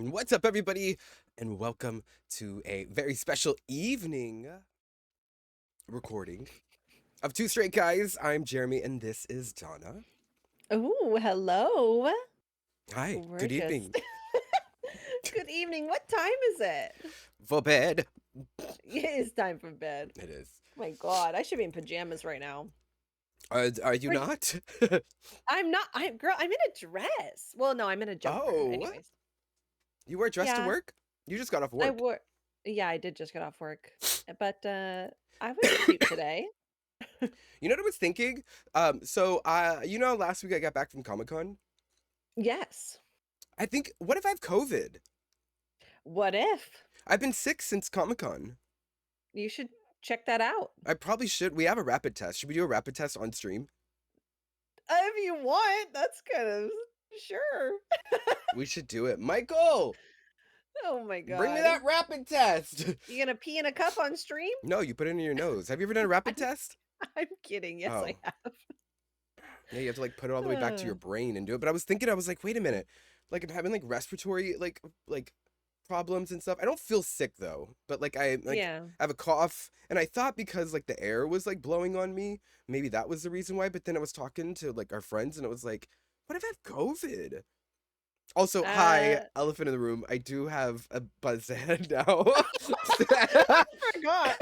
And what's up, everybody? And welcome to a very special evening recording of Two Straight Guys. I'm Jeremy, and this is Donna. Oh, hello. Hi, We're good just evening. Good evening. What time is it? For bed. It is time for bed. It is. My God, I should be in pajamas right now. Are you Where'd- not? I'm not. I'm in a dress. Well, no, I'm in a jumper. Oh, Anyways, you wear a dress to yeah, work? You just got off I work. wore. Yeah, I did just get off work, but I was cute today. You know what I was thinking? Last week I got back from Comic-Con. Yes. I think, what if I have COVID? What if I've been sick since Comic-Con. you should check that out? I probably should. We have a rapid test. Should we do a rapid test on stream? If you want, that's kind of sure. We should do it. Michael, Oh my bring me God, that rapid test. you gonna pee in a cup on stream? No, you put it in your nose. Have you ever done a rapid test? I'm kidding. Yes, Oh, I have. yeah, you have to like put it all the way back to Uh, your brain and do it. But I was thinking, I was like, wait a minute. Like I'm having like respiratory like problems and stuff. I don't feel sick though, but like yeah. I have a cough and I thought because like the air was like blowing on me, maybe that was the reason why, but then I was talking to like our friends and it was like, what if I have COVID? Also, hi, Uh, elephant in the room. I do have a buzz head now. I forgot.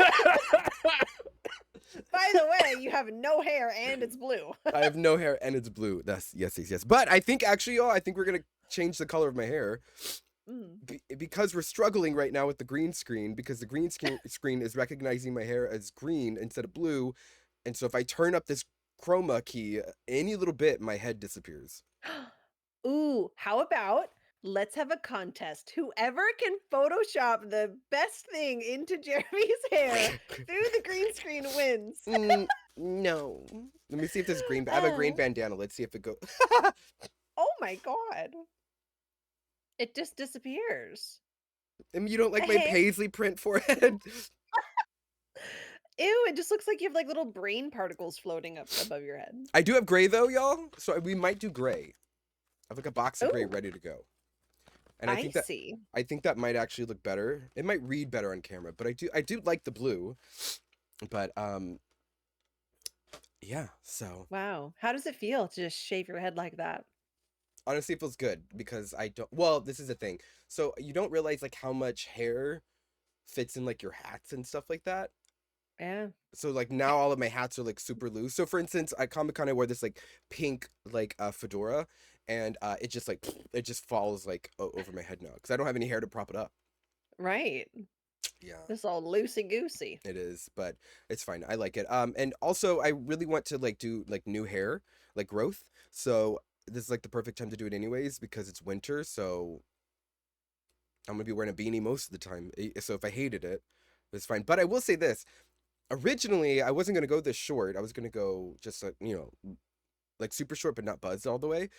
By the way, you have no hair and it's blue. I have no hair and it's blue. That's yes, yes, yes. But I think actually, y'all, I think we're gonna change the color of my hair Mm. because we're struggling right now with the green screen because the green screen is recognizing my hair as green instead of blue, and so if I turn up this chroma key any little bit, my head disappears. Ooh, how about let's have a contest. Whoever can Photoshop the best thing into Jeremy's hair through the green screen wins. No. Let me see if this green. I have a green Uh, bandana. Let's see if it goes. oh my God. It just disappears. And you don't like my Hey, paisley print forehead? ew, it just looks like you have like little brain particles floating up above your head. I do have gray though, y'all. So we might do gray. I have like a box of gray Oh, ready to go. And I I think that see. I think that might actually look better. It might read better on camera, but I do like the blue. But yeah, so Wow. How does it feel to just shave your head like that? honestly it feels good because I don't well, this is the thing. So you don't realize like how much hair fits in like your hats and stuff like that. Yeah. So like now all of my hats are like super loose. So for instance, at Comic Con I wore this like pink like fedora, and it just like it just falls like over my head now because I don't have any hair to prop it up. Right. Yeah, It's all loosey goosey. it is, but it's fine. I like it. And also I really want to like do like new hair, like growth. So this is like the perfect time to do it anyways because it's winter. So I'm gonna be wearing a beanie most of the time. So if I hated it, it's fine. But I will say this: originally I wasn't gonna go this short. I was gonna go just like super short, but not buzzed all the way.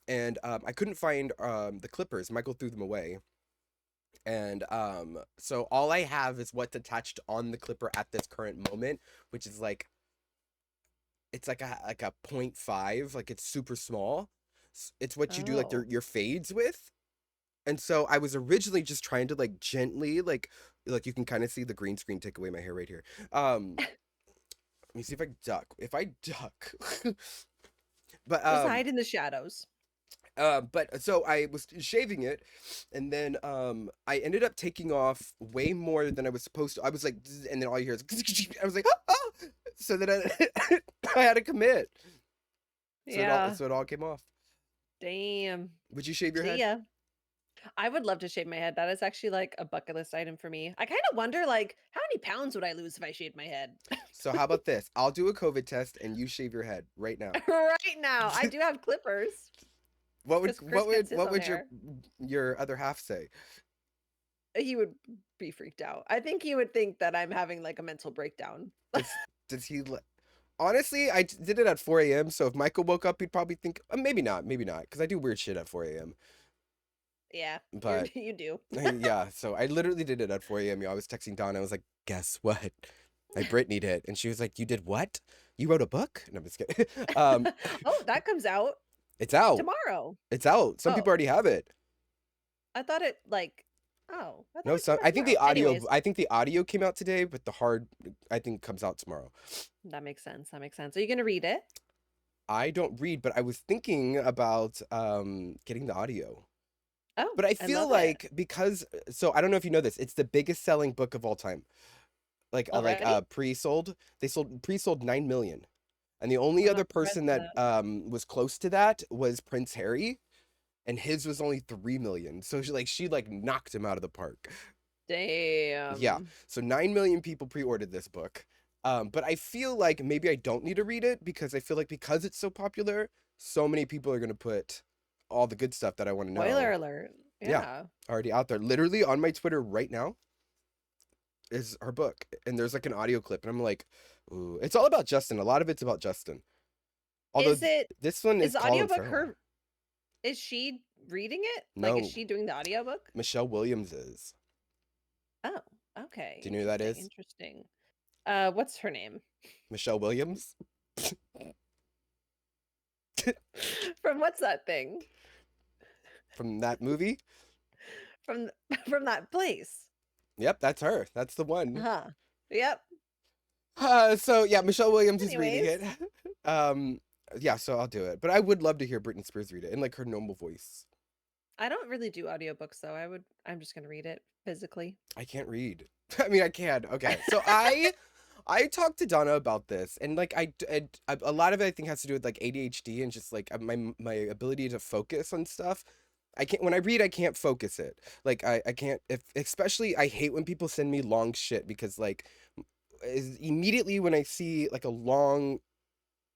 And I couldn't find the clippers. Michael threw them away. And so all I have is what's attached on the clipper at this current moment, which is like it's like a point 0.5, like it's super small. It's what you do like Oh. your fades with. And so I was originally just trying to like gently like you can kind of see the green screen take away my hair right here. Let me see if I duck. If I duck. But Just hide in the shadows. but so I was shaving it, and then I ended up taking off way more than I was supposed to. I was like, "Zzz," and then all you hear is, I was like, "Ah, ah," so that I had to commit. Yeah. So it all came off. Damn. Would you shave your See head? ya. I would love to shave my head. That is actually like a bucket list item for me. I kind of wonder like how many pounds would I lose if I shaved my head? So how about this? I'll do a COVID test and you shave your head right now. Right now. I do have clippers What would because Chris gets his what own would hair. your other half say? He would be freaked out. I think he would think that I'm having like a mental breakdown. Does does he honestly, did it at 4 a.m. So if Michael woke up, he'd probably think, maybe not, because I do weird shit at 4 a.m. Yeah, you But you do. yeah, so I literally did it at 4 a.m. I was texting Donna. I was like, "Guess what? I Britney'd it," and she was like, "You did what? You wrote a book?" And I'm just kidding. Oh, that comes out It's out. tomorrow. It's out. Some people Oh, already have it. I thought it like, oh, I thought No, it came so out I think tomorrow. the audio Anyways, I think the audio came out today, but the hard I think comes out tomorrow. that makes sense. That makes sense. Are you gonna read it? I don't read, but I was thinking about getting the audio. Oh, But I I feel love it. like because so I don't know if you know this, it's the biggest selling book of all time. Already? Pre-sold. They sold pre-sold 9 million. And the only I'm other impressed person with that that. was close to that was Prince Harry, and his was only 3 million. So she knocked him out of the park. Yeah. Damn. So 9 million people pre-ordered this book. But I feel like maybe I don't need to read it because I feel like because it's so popular, so many people are going to put all the good stuff that I want to Spoiler know. alert. Yeah, Yeah. already out there. Literally on my Twitter right now is her book, and there's like an audio clip, and I'm like, ooh, it's all about Justin. A lot of it's about Justin. Although Is it this one is is the Colin audiobook Farrell. her is she reading it? Like is No, she doing the audiobook? Michelle Williams is. Oh, okay. Do you know who that Interesting. is? Interesting. What's her name? Michelle Williams From what's that thing? from that movie. From from that place. Yep, that's her. That's the one. Huh. Yep. So yeah, Michelle Williams is reading it. Anyways, Um, yeah, so I'll do it. But I would love to hear Britney Spears read it in like her normal voice. I don't really do audiobooks though. I'm just gonna read it physically. I can't read. I mean, I can. Okay, so I talked to Donna about this, and like a lot of it I think has to do with like ADHD and just like my ability to focus on stuff. I can't when I read, I can't focus it. Like I can't if especially I hate when people send me long shit because like immediately when I see like a long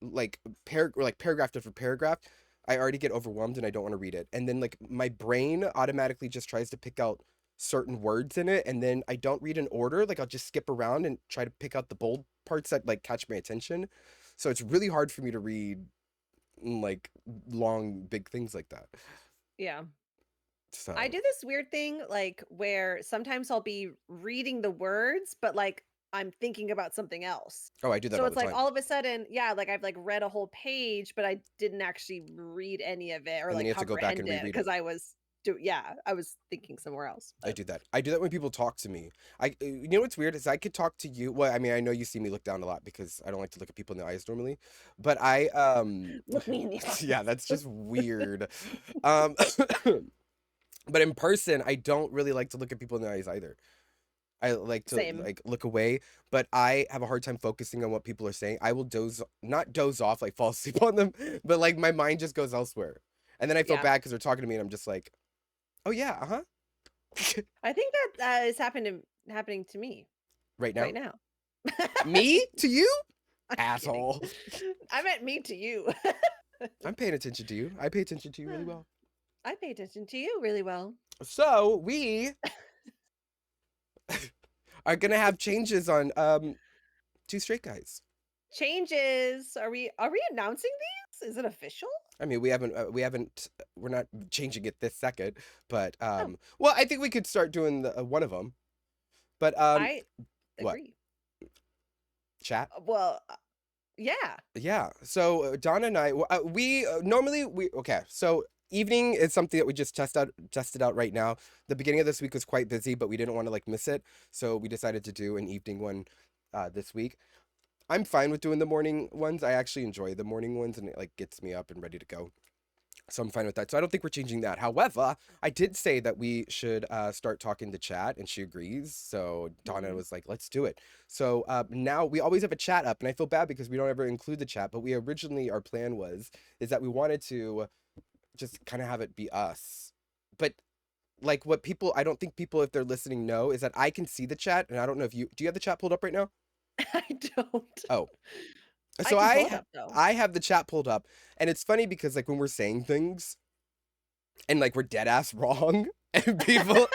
like paragraph after paragraph, I already get overwhelmed and I don't want to read it. And then like my brain automatically just tries to pick out certain words in it, and then I don't read in order. Like I'll just skip around and try to pick out the bold parts that like catch my attention. So it's really hard for me to read like long big things like that. Yeah. I So do this weird thing like where sometimes I'll be reading the words, but like I'm thinking about something else. oh, I do that So all it's the like time. all of a sudden, yeah, like I've like read a whole page, but I didn't actually read any of it or And then like you have to go back comprehend and it reread because it. I was thinking somewhere else. I But do that. I do that when people talk to me. You know what's weird is I could talk to you. Well, I mean, I know you see me look down a lot because I don't like to look at people in the eyes normally. But look me in the yeah, eyes. that's just weird. Um, but in person, I don't really like to look at people in the eyes either. I like to Same. like look away, but I have a hard time focusing on what people are saying. I will not doze off, like fall asleep on them, but like my mind just goes elsewhere. And then I feel Yeah. bad because they're talking to me and I'm just like, oh yeah, uh-huh. I think that is happening to me Right right now. now. Me to you? I'm kidding. Asshole. I meant me to you. I'm paying attention to you. I pay attention to you really well. I pay attention to you really well. So we are gonna have changes on Two Straight Guys. Changes. Are we announcing these? Is it official? I mean, we're not changing it this second, but Oh, well, I think we could start doing one of them. But I what agree. chat? Well, yeah. Yeah. So Donna and I, we normally we okay. So evening is something that we just tested out right now. The beginning of this week was quite busy, but we didn't want to like miss it, so we decided to do an evening one this week. I'm fine with doing the morning ones. I actually enjoy the morning ones, and it like gets me up and ready to go. So I'm fine with that. So I don't think we're changing that. However, I did say that we should start talking to chat, and she agrees. So Donna Mhm. was like, "Let's do it." So now we always have a chat up, and I feel bad because we don't ever include the chat. But we originally our plan was is that we wanted to just kind of have it be us. But like what people, I don't think people if they're listening know is that I can see the chat, and I don't know if you do. You have the chat pulled up right now? I don't. Oh, I so can pull it up though. I have the chat pulled up, and it's funny because like when we're saying things and like we're dead ass wrong and people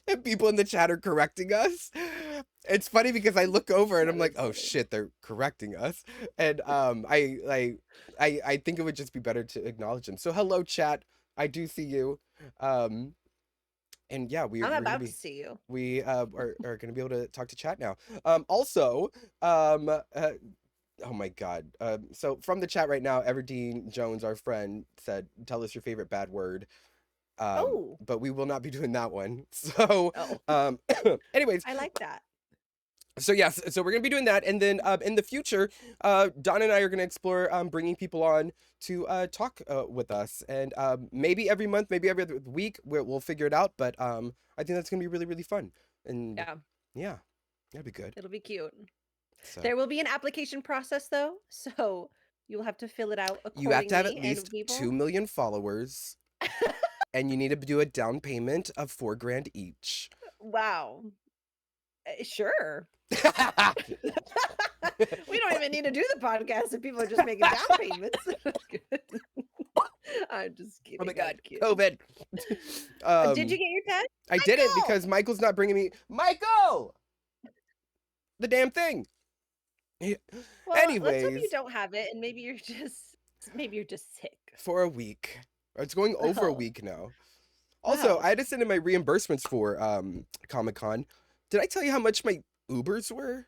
and people in the chat are correcting us. It's funny because I look over and I'm That like, is oh funny. shit, they're correcting us. And I think it would just be better to acknowledge them. So hello chat. I do see you. Um and yeah, I'm we're gonna about to be see you. we are gonna be able to talk to chat now. Also, oh my god. So from the chat right now, Everdeen Jones, our friend, said, "Tell us your favorite bad word." Oh, But we will not be doing that one. So, oh, anyways, I like that. so yes, so we're gonna be doing that, and then in the future, Don and I are gonna explore bringing people on to talk with us, and maybe every month, maybe every other week, we'll figure it out. But I think that's gonna be really fun, and Yeah, yeah, that'd be good. it'll be cute. So There will be an application process though, so you'll have to fill it out you have to have at accordingly. And least people, 2 million followers, and you need to do a down payment of 4 grand each. wow, sure. We don't even need to do the podcast if people are just making down payments. I'm just Oh kidding. my I'm God, kidding. COVID. Did you get your test? I didn't Michael! because Michael's not bringing me Michael the damn thing. Well, let's hope you Anyways, don't have it, and maybe you're just sick. for a week. It's going over a Oh, week now. Also, wow. I had to send in my reimbursements for Comic-Con. Did I tell you how much my Ubers were?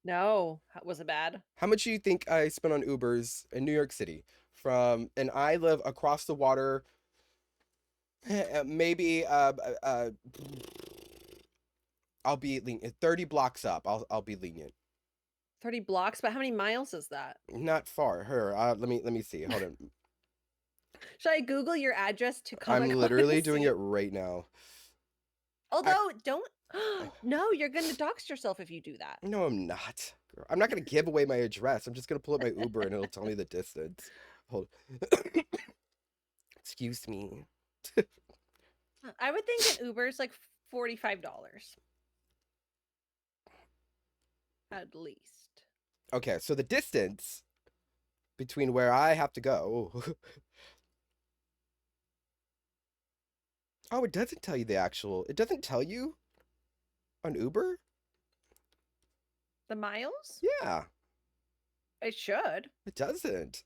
No, was it bad? How much do you think I spent on Ubers in New York City? And I live across the water, maybe I'll be lenient. 30 blocks up. I'll be lenient. 30 blocks, but how many miles is that? Not far. Her. Let me see. Hold on. Should I Google your address to I'm Comic Con literally and doing see? it right now. I Although, don't. No, you're going to dox yourself if you do that. No, I'm not. Girl, I'm not gonna give away my address. I'm just gonna pull up my Uber and it'll tell me the distance. Hold. Excuse me. I would think an Uber is like $45 at least. Okay, so the distance between where I have to go. Oh, it doesn't tell you the actual. It doesn't tell you on Uber? The miles? Yeah, It should. it doesn't.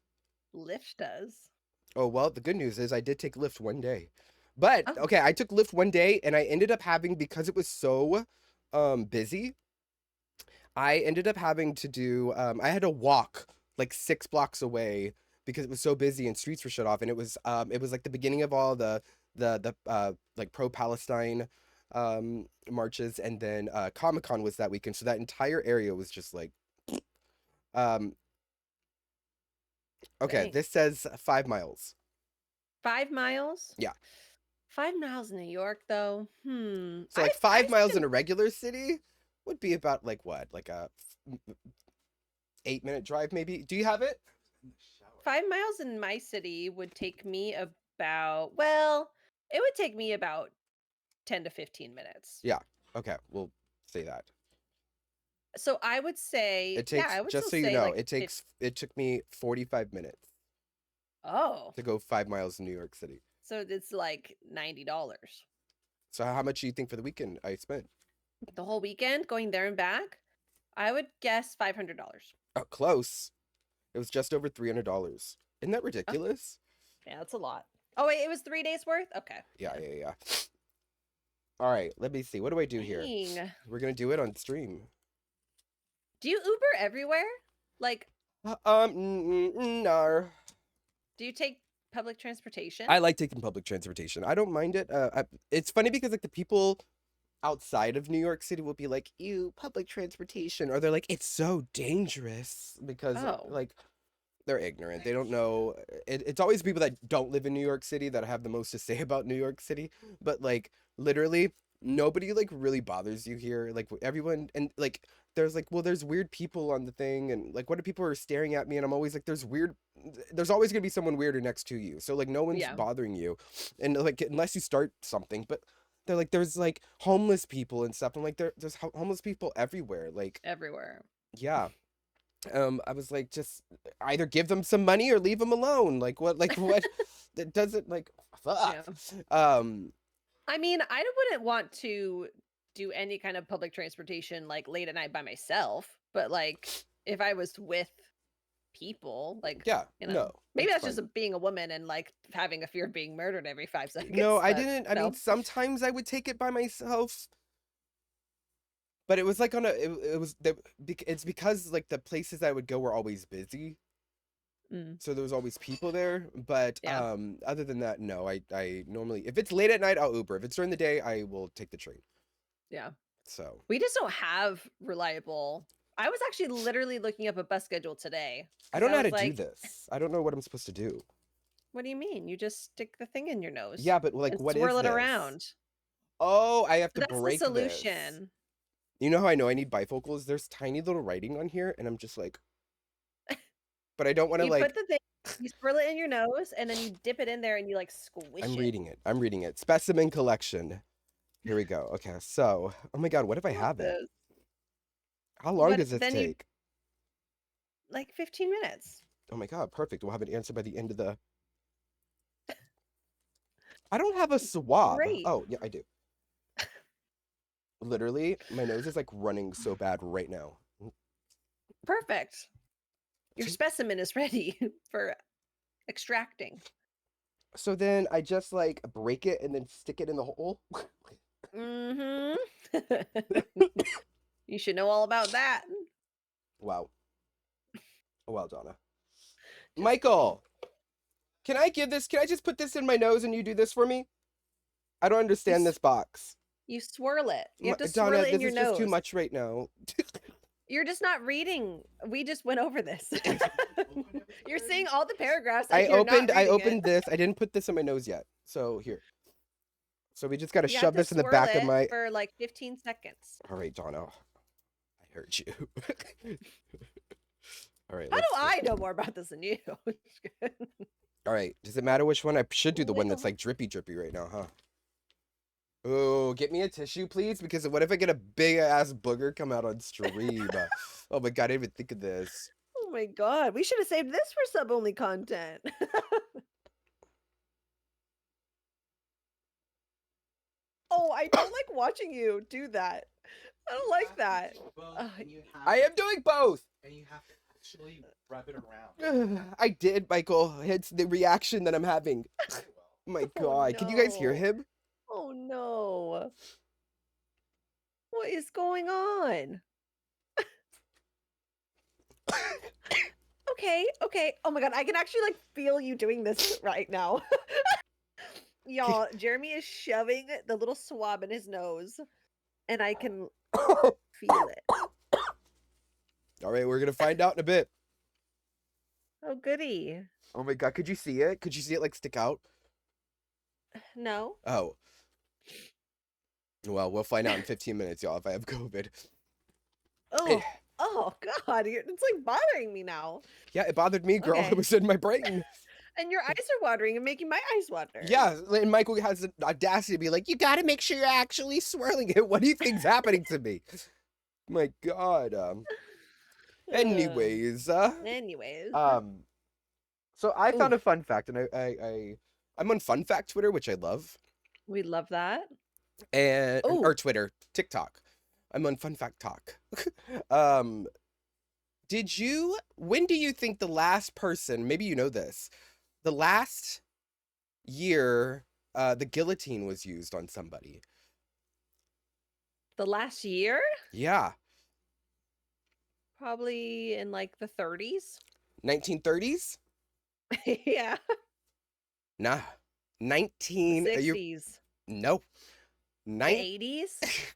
Lyft does. Oh, well, the good news is I did take Lyft one day. But Oh, okay, I took Lyft one day and I ended up having, because it was so busy, I ended up having to do I had to walk like 6 blocks away because it was so busy and streets were shut off, and it was like the beginning of all the like pro-Palestine marches, and then Comic-Con was that weekend, so that entire area was just like um okay, dang. this says 5 miles. 5 miles? Yeah. 5 miles in New York, though. So like I've 5 miles in taken a regular city would be about like what? Like a 8 minute drive maybe. Do you have it? 5 miles in my city would take me about, well, it would take me about 10 to 15 minutes. Yeah. Okay, we'll say that. So I would say, It yeah, takes, I would just still so you say know, like, it took me 45 minutes oh, to go 5 miles in New York City. so it's like $90. So how much do you think for the weekend I spent? The whole weekend going there and back, I would guess $500. Oh, close. It was just over $300. Isn't that Oh, ridiculous? yeah, that's a lot. Oh, wait, it was 3 days worth? Okay. Yeah, Yeah. yeah, yeah. All right, let me see. What do I do here? Dang. We're gonna do it on stream. Do you Uber everywhere? Like, No. do you take public transportation? I like taking public transportation. I don't mind it. It's funny because like the people outside of New York City will be like, "Ew, public transportation," or they're like, "It's so dangerous," because Oh, like they're ignorant. They don't know. It's always people that don't live in New York City that have the most to say about New York City. But like literally, nobody like really bothers you here. Like everyone, and like there's like, well, there's weird people on the thing, and like what if people are staring at me, and I'm always like, there's always gonna be someone weirder next to you. So like no one's yeah, bothering you, and like unless you start something. But they're like, there's like homeless people and stuff. I'm like, there's homeless people everywhere. Like everywhere. yeah. I was like, just either give them some money or leave them alone. Like what? That doesn't like fuck. Yeah. Um, I mean, I wouldn't want to do any kind of public transportation like late at night by myself, but like if I was with people, like, yeah, no, maybe that's that's fine. just being a woman and like having a feer of being murdered every 5 seconds. No, I But didn't. I mean, no. sometimes I would take it by myself, but it was like on a. It was the. It's because like the places I would go were always busy. Mm, so there was always people there. But yeah, other than that, no. I normally, if it's late at night, I'll Uber. If it's during the day, I will take the train. yeah. So We just don't have reliable. I was actually literally looking up a bus schedule today I because don't I know how was to do like, this. I don't know what I'm supposed to do. "What do you mean? You just stick the thing in your nose Yeah, but like, and what is swirl it this? around." Oh, I have to That's the break this. solution. You know how I know I need bifocals? There's tiny little writing on here, and I'm just like, but I don't want to You like. put the thing, you swirl it in your nose, and then you dip it in there and you like squish I'm it. reading it. I'm reading it. Specimen collection. Here we go. Okay, so, oh my God, what if I I love have it? this. How long What does this then you take? like 15 minutes. Oh my God, perfect. We'll have an answer by the end of the. I don't have a swab. Great. Oh, yeah, I do. Literally, my nose is like running so bad right now. Perfect. Your specimen is ready for extracting. So then I just like break it and then stick it in the hole. Mhm. You should know all about that. Wow. Wow, Donna. Just kidding. Michael, can I give this? Can I just put this in my nose and you do this for me? I don't You understand this box. you swirl it. You have to swirl Donna, it in this your is just too nose. much right now. You're just not reading. We just went over this. You're seeing all the paragraphs and I you're not I reading it. opened this. I didn't put this in my nose yet. So here. So we just got to You have shove to this in the swirl back of it my. for like 15 seconds. All right, Donna. I heard you. All right, How do let's see. I know more about this than you? All right. Does it matter which one? I should do the one that's Wiggle. like drippy right now, huh? Oh, get me a tissue, please. Because what if I get a big ass booger come out on stream? Oh my God, I didn't even think of this. Oh my god, we should have saved this for sub-only content. Oh, I don't like watching you do that. I don't like that. I am doing both. And you have to actually rub it around. I did, Michael. It's the reaction that I'm having. My Oh God, can you guys hear no. him? Oh no. What is going on? Okay, okay. Oh my god, I can actually like feel you doing this right now. Y'all, Jeremy is shoving the little swab in his nose, and I can feel it. All right, we're gonna find out in a bit. Oh goody. Oh my God, could you see it? Could you see it like stick out? No. Oh, well, we'll find out in 15 minutes, y'all, if I have COVID. Oh, oh god, it's like bothering me now. Yeah, it bothered me, girl. Okay. It was in my brain. And your eyes are watering and making my eyes water. Yeah, and Michael has the audacity to be like, "You got to make sure you're actually swirling it." What do you think's happening to me? My God. Anyways, Anyways. so I found Ooh, a fun fact, and I'm on Fun Fact Twitter, which I love, we love that. and or Oh, Twitter, TikTok. I'm on Fun Fact Talk. um, when do you think the last person, maybe you know this, the last year the guillotine was used on somebody? the last year? Yeah, Probably in like the 30s. 1930s? Yeah, Nah. the 19 you 60s, no. the 9 80s,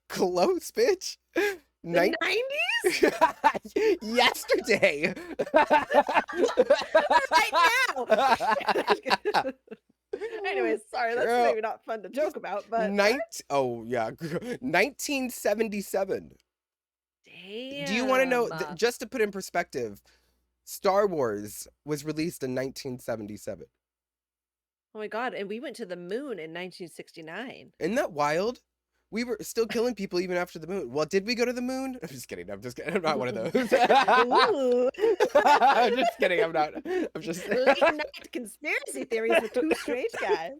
close, bitch. the 9 90s, yesterday. right now. Anyways, sorry, that's Girl. maybe not fun to joke about, but Oh yeah, 1977. Do you want to know damn. just to put in perspective, Star Wars was released in 1977. Oh my god, and we went to the moon in 1969. Isn't that wild? We were still killing people even after the moon. Well, did we go to the moon? I'm just kidding. I'm just kidding. I'm not one of those. Ooh. I'm just kidding. I'm not. I'm just Late night conspiracy theories with two straight guys.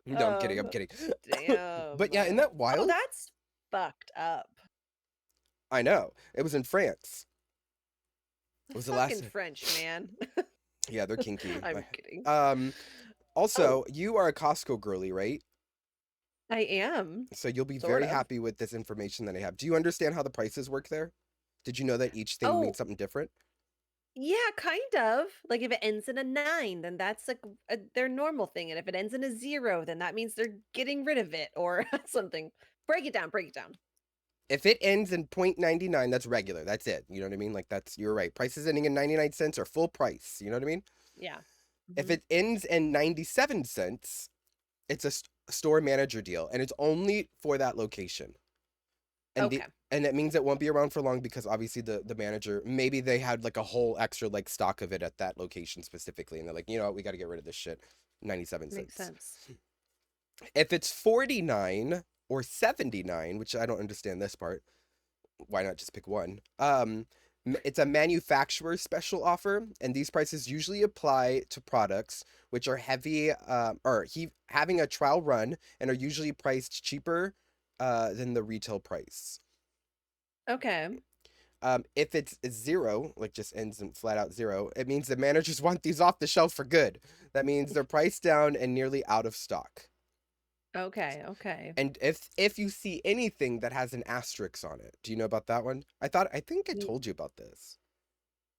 No, I'm kidding. I'm kidding. Damn. But yeah, isn't that Oh, wild? that's fucked up. I know. It was in France. It was the Fucking last. French, man. Yeah, they're kinky. I'm kidding. Also, you are a Costco girly, right? I am. So you'll be Sort very of. happy with this information that I have. Do you understand how the prices work there? Did you know that each thing Oh, means something different? Yeah, kind of. Like if it ends in a 9, then that's like their normal thing. And if it ends in a 0, then that means they're getting rid of it or something. Break it down, break it down. If it ends in 0.99, that's regular. That's it. You know what I mean? Like you're right. Prices ending in 99 cents are full price. You know what I mean? Yeah. If Hmm. it ends in 97 cents, it's a store manager deal and it's only for that location. And the Okay. and that means it won't be around for long because obviously the manager, maybe they had like a whole extra like stock of it at that location specifically and they're like, "You know what? We got to get rid of this shit." 97 Makes cents. sense. If it's 49 or 79, which I don't understand this part, why not just pick one? It's a manufacturer special offer, and these prices usually apply to products which are heavy or having a trial run and are usually priced cheaper than the retail price. Okay. If it's zero, like just ends in flat out zero, it means the managers want these off the shelf for good. That means they're priced down and nearly out of stock. Okay. Okay. And if you see anything that has an asterisk on it, do you know about that one? I think I Ye- told you about this.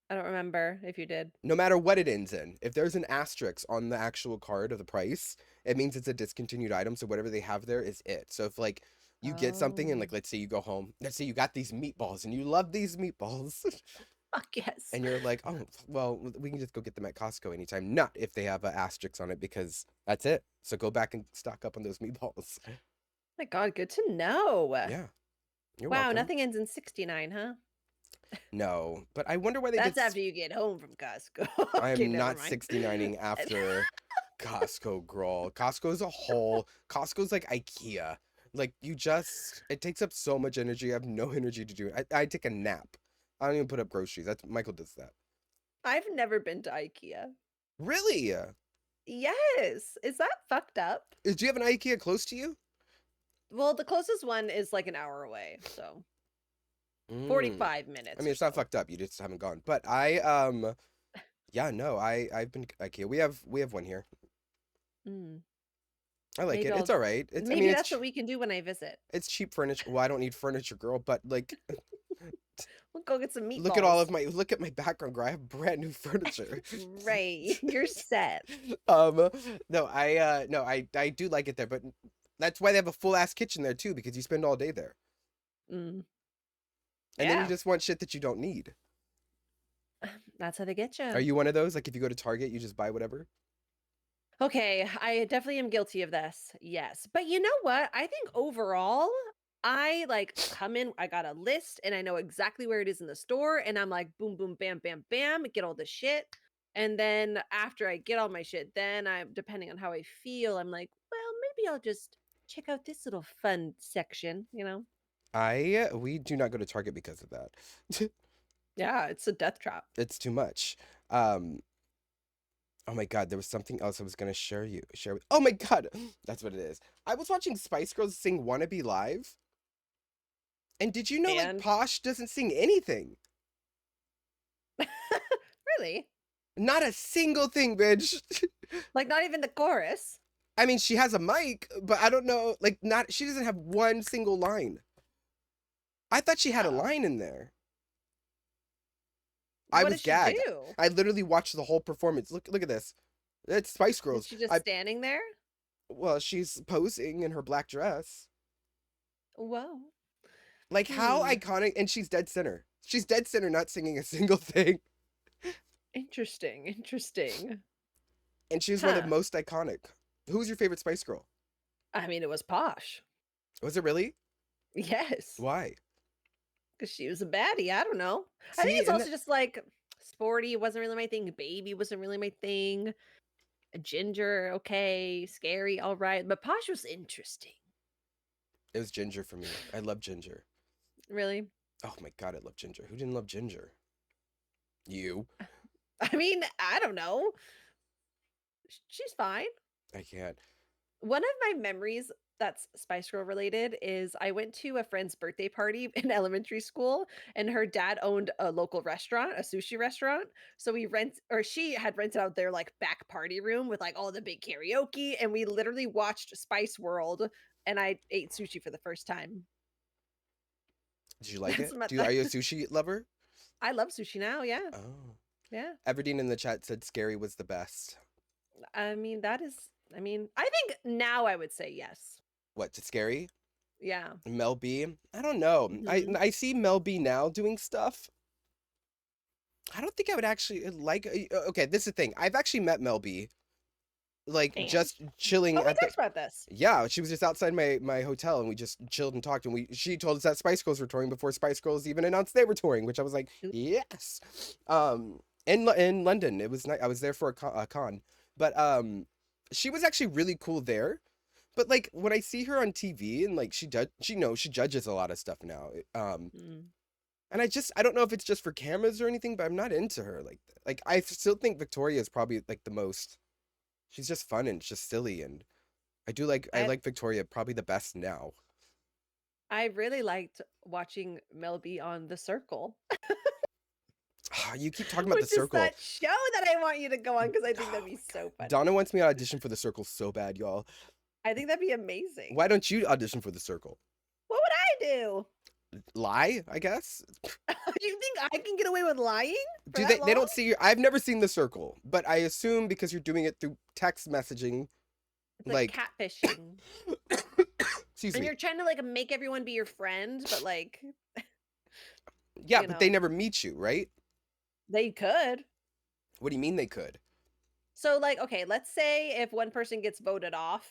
I don't remember if you did. No matter what it ends in, if there's an asterisk on the actual card of the price, it means it's a discontinued item. So whatever they have there is it. So if like you get something and Oh. like let's say you go home, let's say you got these meatballs and you love these meatballs Fuck yes. and you're like, oh well, we can just go get them at Costco anytime. Not if they have an asterisk on it because that's it. So go back and stock up on those meatballs. My God, good to know. Yeah, you're Wow, welcome. nothing ends in 69, huh? No, but I wonder why they did. That's after you get home from Costco. I Okay, am never not mind. 69ing after Costco, girl. Costco's a whole. Costco's like IKEA. Like you just, it takes up so much energy. I have no energy to do it. I take a nap. I don't even put up groceries. That's Michael does that. I've never been to IKEA. Really? Yes. Is that fucked up? Do you have an IKEA close to you? Well, the closest one is like an hour away, so Mm. 45 I minutes mean, or it's not so. fucked up. You just haven't gone. But yeah, no, I've been IKEA. We have one here. Mm. I like Maybe it. It's I'll all right. I mean, maybe that's what we can do when I visit. it's cheap furniture. Well, I don't need furniture, girl. But like, We'll go get some look at meatballs. look at my background, girl. I have brand new furniture. Right. You're set. um, no, I do like it there, but that's why they have a full ass kitchen there too, because you spend all day there, Mm. and then you Yeah. just want shit that you don't need. That's how they get Are you. you one of those? Like if you go to Target, you just buy whatever? Okay, I definitely am guilty of this. Yes. But you know what? I think overall, I like come in, I got a list and I know exactly where it is in the store. And I'm like, boom, boom, bam, bam, bam, get all the shit. And then after I get all my shit, then I'm depending on how I feel, I'm like, well, maybe I'll just check out this little fun section, you know? We do not go to Target because of that. Yeah, it's a death trap. It's too much. Um, oh my God, there was something else I was gonna share with. Oh my God, that's what it is. I was watching Spice Girls sing "Wanna Be" live, and did you know like And Posh doesn't sing anything? really, Not a single thing, bitch. like not even the chorus. I mean, she has a mic, but I don't know. Like, not she doesn't have one single line. I thought she had a Oh, line in there. I what was does she gagged. do? I literally watched the whole performance. Look at this. It's Spice Is Girls. she just I standing there? well, she's posing in her black dress. Whoa. Like how Hmm. iconic, and she's dead center. She's dead center, not singing a single thing, Interesting. Interesting. and she's one of the Huh. most iconic. Who's your favorite Spice Girl? I mean, it was posh. Was it really? Yes. Why? Because she was a baddie. I don't know. I think See, it's and also just like sporty wasn't really my thing. Baby wasn't really my thing. Ginger, okay. Scary, all right. But posh was interesting. it was Ginger for me. I love Ginger. Really. Oh my God, I love Ginger. Who didn't love Ginger? You. I mean, I don't know. She's fine. I can't. One of my memories that's Spice Girl related is I went to a friend's birthday party in elementary school and her dad owned a local restaurant, a sushi restaurant. So she had rented out their like back party room with like all the big karaoke and we literally watched Spice World and I ate sushi for the first time. Did you like it? That's my Are you a sushi lover? I love sushi now, yeah. Oh. Yeah. Everdeen in the chat said Scary was the best. I mean, that is. I mean, I think now I would say yes. What, to Scary? Yeah. Mel B? I don't know. Mhm. I see Mel B now doing stuff. I don't think I would actually like. Okay, this is the thing. I've actually met Mel B, like And just chilling oh, we at the. talked about this. Yeah, she was just outside my hotel, and we just chilled and talked. And she told us that Spice Girls were touring before Spice Girls even announced they were touring, which I was like, Oop. yes. In London, it was nice. I was there for a con, but she was actually really cool there. But like when I see her on TV and like she judges a lot of stuff now. Mm. And I don't know if it's just for cameras or anything, but I'm not into her like that. Like I still think Victoria is probably like the most. She's just fun and just silly, and I I like Victoria probably the best now. I really liked watching Mel B on The Circle, You keep talking about The which is Circle. that show that I want you to go on because I think that'd Oh be my so God. funny. Donna wants me to audition for The Circle so bad, y'all. I think that'd be amazing. Why don't you audition for The Circle? What would I do? Lie, I guess. Do you think I can get away with lying for Do that they long? don't see you? I've never seen The Circle, but I assume because you're doing it through text messaging, It's like like catfishing. excuse And me. you're trying to like make everyone be your friend, but like, Yeah, you but they know, never meet you, right? they could. What do you mean they could? So like, okay, let's say if one person gets voted off,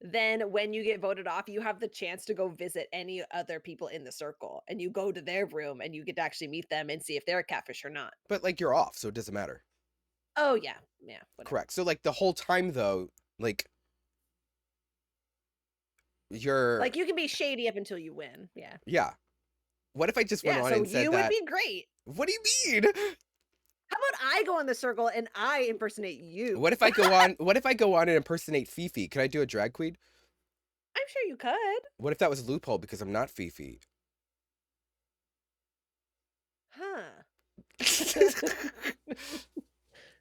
then when you get voted off, you have the chance to go visit any other people in the circle and you go to their room and you get to actually meet them and see if they're a catfish or not. But like you're off, so it doesn't matter. Oh yeah. Yeah, whatever. Correct. So like the whole time though, like you're Like you can be shady up until you win. Yeah. yeah. What if I just went Yeah, on so and said you would that? be great. What do you mean? How about I go on the circle and I impersonate you? What if I go on? What if I go on and impersonate Fifi? Can I do a drag queen? I'm sure you could. What if that was a loophole because I'm not Fifi? Huh.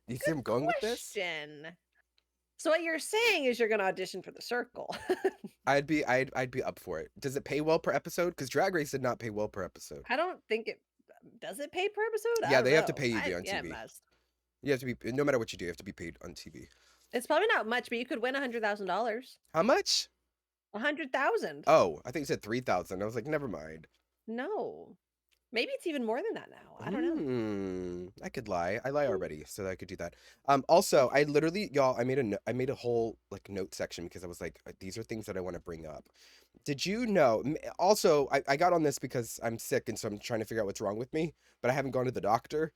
You see I'm going with this? Question. So what you're saying is you're going to audition for the circle. I'd be up for it. Does it pay well per episode? Because Drag Race did not pay well per episode. I don't think it does it pay per episode? I Yeah, don't they have to know. pay you to be on Yeah, it TV. must. You have to be no matter what you do, you have to be paid on TV. It's probably not much, but you could win $100,000. How much? 100,000. Oh, I think you said 3,000. I was like, never mind. No. Maybe it's even more than that now. I don't know. I could lie. I lie already, so that I could do that. Also, I literally, y'all, I made a whole like note section because I was like, these are things that I want to bring up. Did you know? Also, I got on this because I'm sick, and so I'm trying to figure out what's wrong with me, but I haven't gone to the doctor.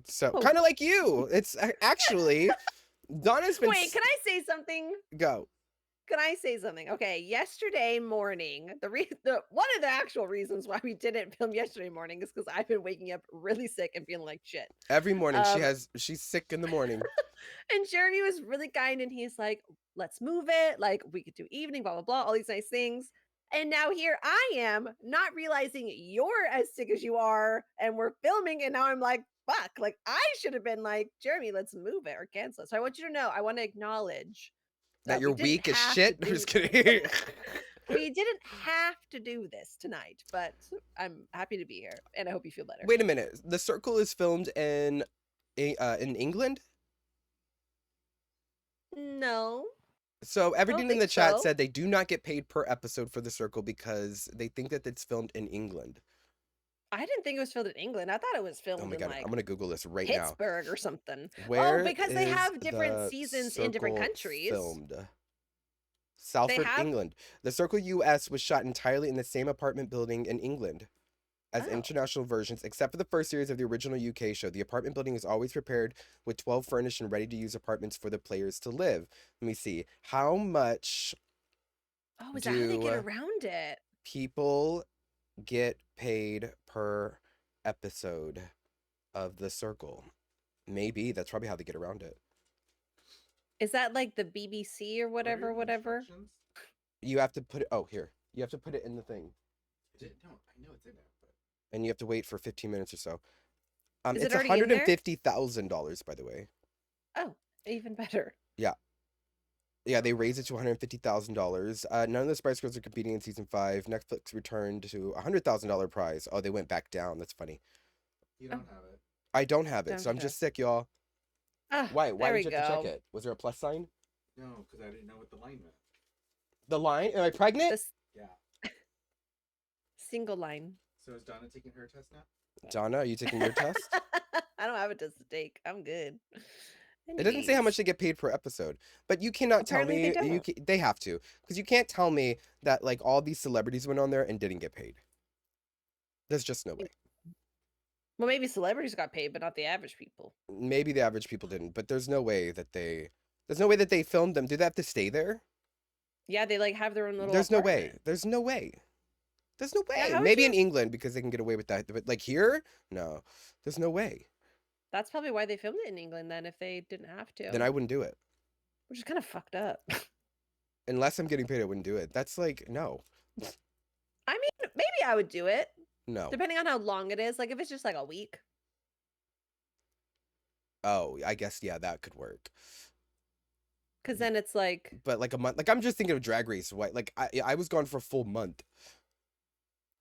So Oh. kind of like you. It's actually Donna's been Wait, can I say something? go. Can I say something? Okay, yesterday morning, the one of the actual reasons why we didn't film yesterday morning is because I've been waking up really sick and feeling like shit. Every morning Um, she's sick in the morning. And Jeremy was really kind and he's like, let's move it. Like, we could do evening, blah, blah, blah, all these nice things. And now here I am, not realizing you're as sick as you are, and we're filming. And now I'm like, fuck, like, I should have been like, Jeremy, let's move it or cancel it. So I want you to know, I want to acknowledge That that you're we didn't weak as have shit. to I'm do just kidding. we didn't have to do this tonight, but I'm happy to be here and I hope you feel better. Wait a minute. The Circle is filmed in England. No, So I don't everything in the think chat so. said they do not get paid per episode for The Circle because they think that it's filmed in England. I didn't think it was filmed in England. I thought it was Oh filmed my in god, like I'm gonna Google this right now. Pittsburgh or something. Where Oh, because they is have different The seasons in different Circle countries. filmed? They Salford, have England. The Circle US was shot entirely in the same apartment building in England as Oh. international versions, except for the first series of the original UK show. The apartment building is always prepared with 12 furnished and ready-to-use apartments for the players to live. Let me see. How much Oh, is that how they do get around it? people get paid per episode of The Circle? Maybe that's probably how they get around it. Is that like the BBC or What are whatever, your whatever? instructions? You have to put it. Oh, here. You have to put it in the thing, No, I know it's in there, but and you have to wait for 15 minutes or so. Is it It's already in there? $150,000, by the way. Oh, even better. Yeah, they raised it to $150,000. None of the Spice Girls are competing in season 5. Netflix returned to $100,000 prize. Oh, they went back down. That's funny. you Oh. don't have it. I don't have it, Done so I'm test. just sick, y'all. Ah, Why there we did you have to check go. it? Was there a plus sign? No, because I didn't know what the line meant. The line? Am I pregnant? This Yeah. single line. So is Donna taking her test now? Donna, are you taking your test? I don't have a test to take. I'm good. It doesn't say how much Anyways, they get paid per episode, but you cannot tell apparently they me don't. they have to, because you can't tell me that like all these celebrities went on there and didn't get paid. There's just no way. Well, maybe celebrities got paid, but not the average people. Maybe the average people didn't, but there's no way that they filmed them. Do they have to stay there? Yeah, they like have their own little There's no way. apartment. There's no way. There's no Yeah, way. how would Maybe in you? England because they can get away with that, but like here, no. There's no way. That's probably why they filmed it in England then, if they didn't have Then to, I wouldn't do it. which is kind of fucked up. Unless I'm getting paid, I wouldn't do it. That's like no. I mean, maybe I would do it, No. depending on how long it is. Like if it's just like a week. Oh, I guess yeah, that could work. Because then it's like, But like a month, like I'm just thinking of Drag Race. What like I was gone for a full month,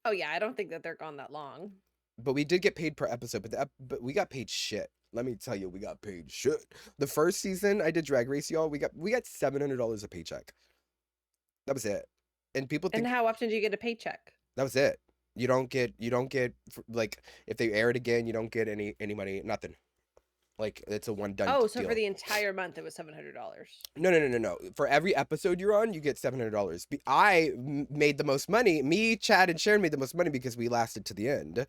oh yeah, I don't think that they're gone that long. but we did get paid per episode. But we got paid shit. Let me tell you, we got paid shit. The first season I did Drag Race, y'all, we got $700 a paycheck. That was it. And people And think how often do you get a paycheck? that was it. You don't get like if they air it again, you don't get any money, nothing. Like it's a one done Oh, so deal. for the entire month it was $700. No. For every episode you're on, you get $700. I made the most money. Me, Chad, and Sharon made the most money because we lasted to the end.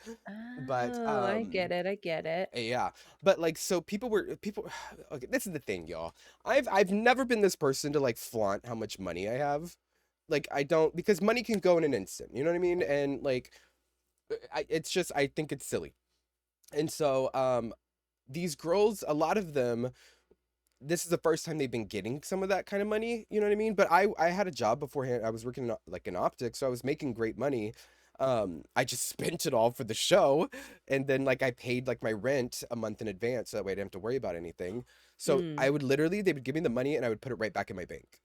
But Oh, I get it. I get it. yeah. But like, so people. Okay, this is the thing, y'all. I've never been this person to like flaunt how much money I have. Like I don't, because money can go in an instant. You know what I mean? And like, it's just I think it's silly. And so these girls, a lot of them, this is the first time they've been getting some of that kind of money, you know what I mean? But I had a job beforehand. I was working like in optics, so I was making great money. I just spent it all for the show, and then like I paid like my rent a month in advance, so that way I didn't have to worry about anything. So I Mm, would literally, they would give me the money and I would put it right back in my bank.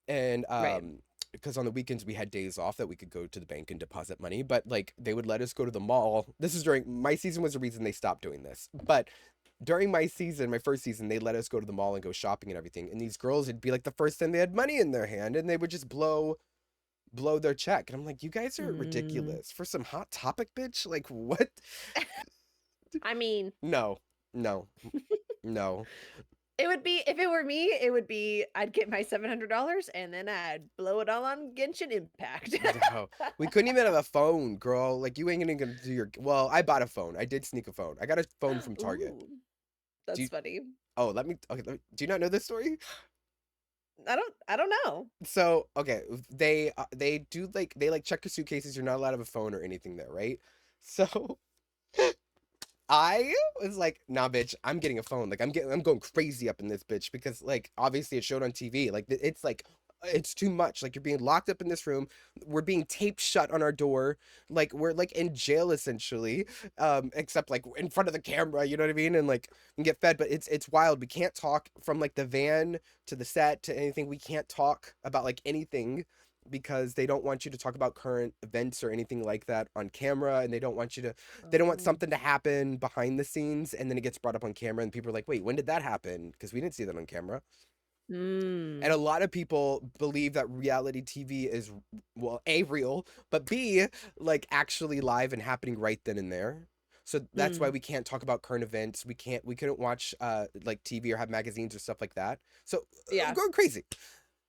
And right. because on the weekends we had days off that we could go to the bank and deposit money, but like they would let us go to the mall. This is during my season was the reason they stopped doing this. But during my season, my first season, they let us go to the mall and go shopping and everything. And these girls, it'd be like the first time they had money in their hand and they would just blow their check. And I'm like, you guys are Mm. ridiculous. For some hot topic, bitch? Like what? I mean, No. No. No. it would be if it were me, it would be I'd get my $700 and then I'd blow it all on Genshin Impact. No. We couldn't even have a phone, girl. Like you ain't gonna do your well, I bought a phone. I did sneak a phone. I got a phone from Target. Ooh, Do that's you funny. oh do you not know this story? I don't know. So okay, they do like they like check your suitcases. You're not allowed to have a phone or anything there, right? So I was like, nah, bitch, I'm getting a phone. Like I'm going crazy up in this bitch because like obviously it showed on TV. Like it's like it's too much. Like you're being locked up in this room. We're being taped shut on our door. Like we're like in jail essentially. Except like in front of the camera, you know what I mean? And like and get fed. But it's wild. We can't talk from like the van to the set to anything. We can't talk about like anything because they don't want you to talk about current events or anything like that on camera, and they don't want Oh. something to happen behind the scenes and then it gets brought up on camera and people are like, wait, when did that happen? Because we didn't see that on camera. And Mm, a lot of people believe that reality TV is, well, A, real, but B, like actually live and happening right then and there. So that's why mm, we can't talk about current events. We couldn't watch like TV or have magazines or stuff like that. So yeah. going crazy.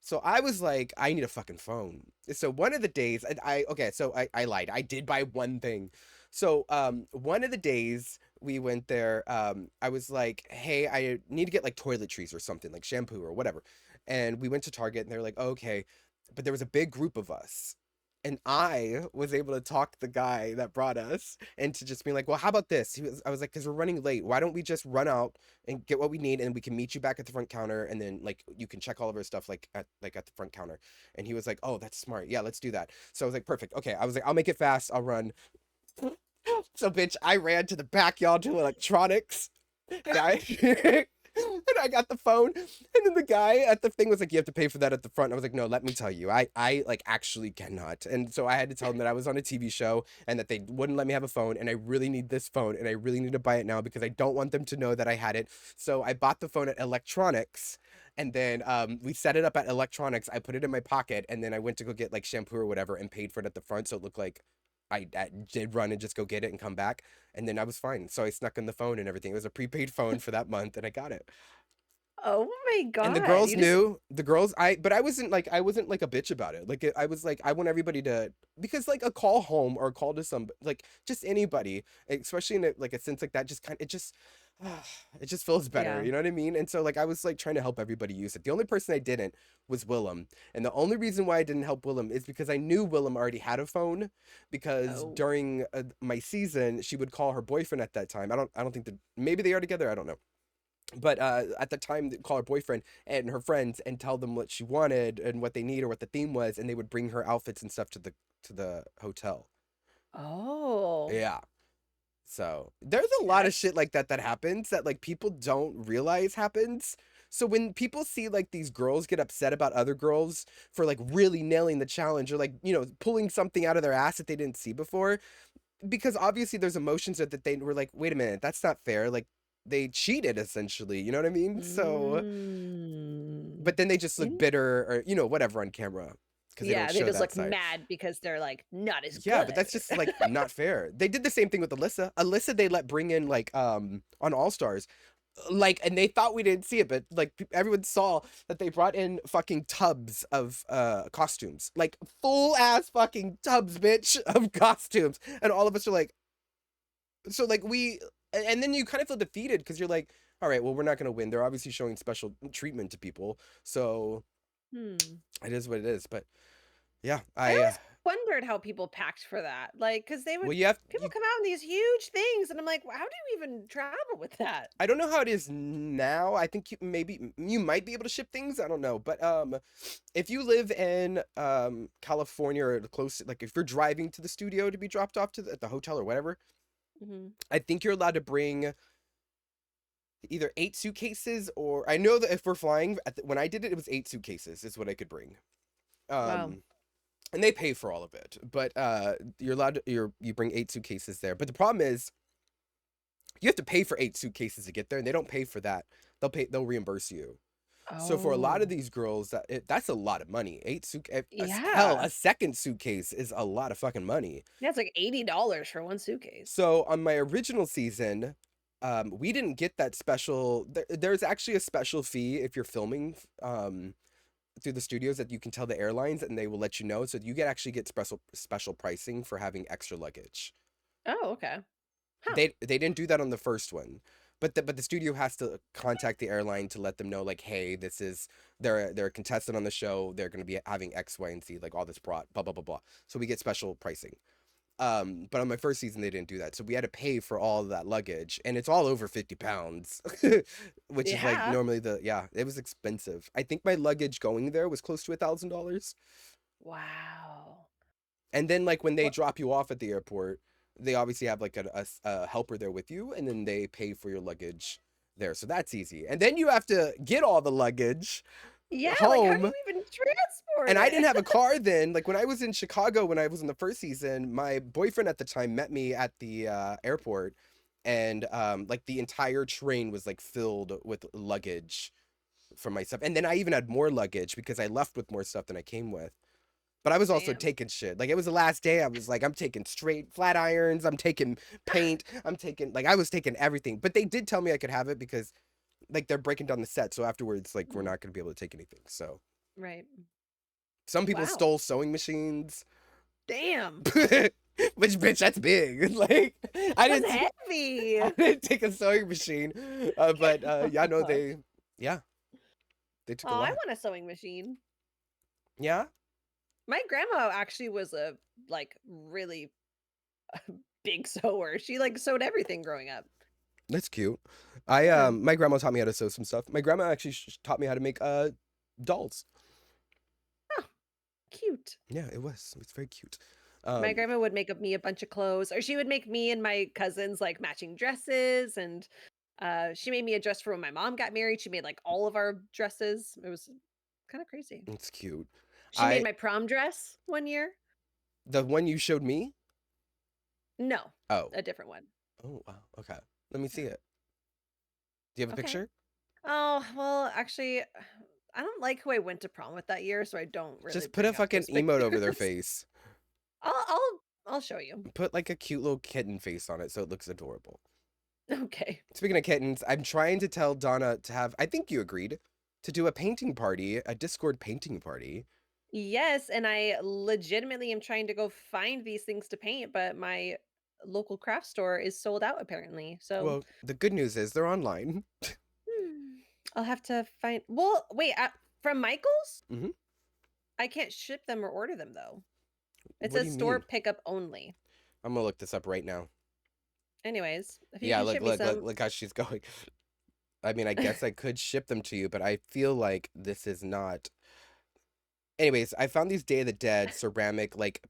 So I was like, I need a fucking phone. So one of the days, okay, so I lied. I did buy one thing. So one of the days we went there, I was like, hey, I need to get like toiletries or something, like shampoo or whatever. And we went to Target and they were like, oh, okay. But there was a big group of us. And I was able to talk the guy that brought us into just being like, well, how about this? I was like, because we're running late. Why don't we just run out and get what we need and we can meet you back at the front counter and then like you can check all of our stuff like at the front counter. And he was like, oh, that's smart. Yeah, let's do that. So I was like, perfect. Okay. I was like, I'll make it fast. I'll run. So bitch, I ran to the backyard to electronics. And I And I got the phone, and then the guy at the thing was like, "You have to pay for that at the front." I was like, "No, let me tell you, I like actually cannot." And so I had to tell them that I was on a TV show and that they wouldn't let me have a phone, and I really need this phone, and I really need to buy it now because I don't want them to know that I had it. So I bought the phone at electronics. And then we set it up at electronics. I put it in my pocket, and then I went to go get like shampoo or whatever, and paid for it at the front, so it looked like I did run and just go get it and come back, and then I was fine. So I snuck in the phone and everything. It was a prepaid phone for that month, and I got it. Oh my And the god. girls You just knew. The girls, but I wasn't like a bitch about it. Like I was like, I want everybody to, because like a call home or a call to some, like just anybody, especially in like a sense like that, just kind, it just feels better. yeah. You know what I mean? And so like I was like trying to help everybody use it. The only person I didn't was Willem, and the only reason why I didn't help Willem is because I knew Willem already had a phone, because Oh. during my season she would call her boyfriend at that time. I don't think that, maybe they are together. I don't know, but at the time they'd call her boyfriend and her friends and tell them what she wanted and what they need or what the theme was, and they would bring her outfits and stuff to the hotel. Oh. Yeah. So there's a lot of That's shit like that that happens that like people don't realize happens. So when people see like these girls get upset about other girls for like really nailing the challenge or like, pulling something out of their ass that they didn't see before, because obviously there's emotions that they were like, wait a minute, that's not fair. Like they cheated essentially, you know what I mean? So, mm. but then they just look In- bitter or, whatever on camera because they don't yeah, they show just that look side. mad because they're like not as Yeah, but good. that's just like not fair. They did the same thing with Alyssa. Alyssa, they let bring in like on All Stars, like, and they thought we didn't see it, but like everyone saw that they brought in fucking tubs of costumes, like full ass fucking tubs, bitch, of costumes, and all of us are like, so like and then you kind of feel defeated because you're like, all right, well we're not gonna win. They're obviously showing special treatment to people, so Hmm. it is what it is. But yeah, I always wondered how people packed for that. Like, because they would well you have people you come out in these huge things, and I'm like, how do you even travel with that? I don't know how it is now. I think you might be able to ship things. I don't know, but if you live in California or close, like if you're driving to the studio to be dropped off to at the hotel or whatever, Hmm. I think you're allowed to bring either 8 suitcases, or I know that if we're flying when I did it, it was 8 suitcases is what I could bring. Wow. Um, and they pay for all of it, but you're allowed to, you bring 8 suitcases there. But the problem is you have to pay for 8 suitcases to get there, and they don't pay for that. They'll reimburse you. So for a lot of Oh. these girls, that's a lot of money. Hell, Yeah. a second suitcase is a lot of fucking money. Yeah, it's like $80 for one suitcase. So on my original season, we didn't get that special. There's actually a special fee if you're filming through the studios that you can tell the airlines, and they will let you know. So you actually get special pricing for having extra luggage. Oh, okay. Huh. They didn't do that on the first one, but the studio has to contact the airline to let them know like, hey, this is they're a contestant on the show. They're going to be having X, Y, and Z, like all this brought blah blah blah blah. So we get special pricing. But on my first season they didn't do that, so we had to pay for all of that luggage, and it's all over 50 pounds, which is like Yeah. normally it was expensive. I think my luggage going there was close to $1,000. Wow. And then like when they What? drop you off at the airport, they obviously have like a helper there with you, and then they pay for your luggage there. So that's easy. And then you have to get all the luggage Yeah, like how do home. you even transport And I it? didn't have a car then. Like when I was in Chicago, when I was in the first season, my boyfriend at the time met me at the airport, and like the entire train was like filled with luggage for my stuff. And then I even had more luggage because I left with more stuff than I came with. But I was also Damn. taking shit. Like it was the last day. I was like, I'm taking straight flat irons. I'm taking paint. I was taking everything. But they did tell me I could have it because like they're breaking down the set. So afterwards, like we're Mm, not going to be able to take anything. So right. some people Wow. stole sewing machines. Damn. Which bitch, that's big. Like That's heavy. I didn't take a sewing machine. But yeah, no, yeah, they took Oh, a I lot. want a sewing machine. Yeah, My grandma actually was a like really big sewer. She like sewed everything growing up. that's cute. Yeah. My grandma taught me how to sew some stuff. My grandma actually taught me how to make dolls. Oh, cute. Yeah, it was. It was very cute. My Um, grandma would make me a bunch of clothes, or she would make me and my cousins like matching dresses, and She made me a dress for when my mom got married. She made like all of our dresses. It was kind of crazy. It's cute. She made my prom dress one year. The one you showed me? No, Oh. a different one. Oh, wow. Okay. Let me see it. Do you have a Okay. picture? Oh, well, actually, I don't like who I went to prom with that year, so I don't really Just put a bring up fucking those emote over their pictures. face. I'll show you. Put like a cute little kitten face on it so it looks adorable. Okay. Speaking of kittens, I'm trying to tell Donna to have, I think you agreed, to do a painting party, a Discord painting party. Yes, and I legitimately am trying to go find these things to paint, but my local craft store is sold out apparently. So Well, the good news is they're online. hmm, I'll have to find. Well, wait, from Michael's? Mhm. I can't ship them or order them though. It What do says you store mean? pickup only. I'm gonna look this up right now. Anyways, if you Yeah, can look, ship me look, look, some, look how she's going. I mean, I guess I could ship them to you, but I feel like this is not. Anyways, I found these Day of the Dead ceramic, like,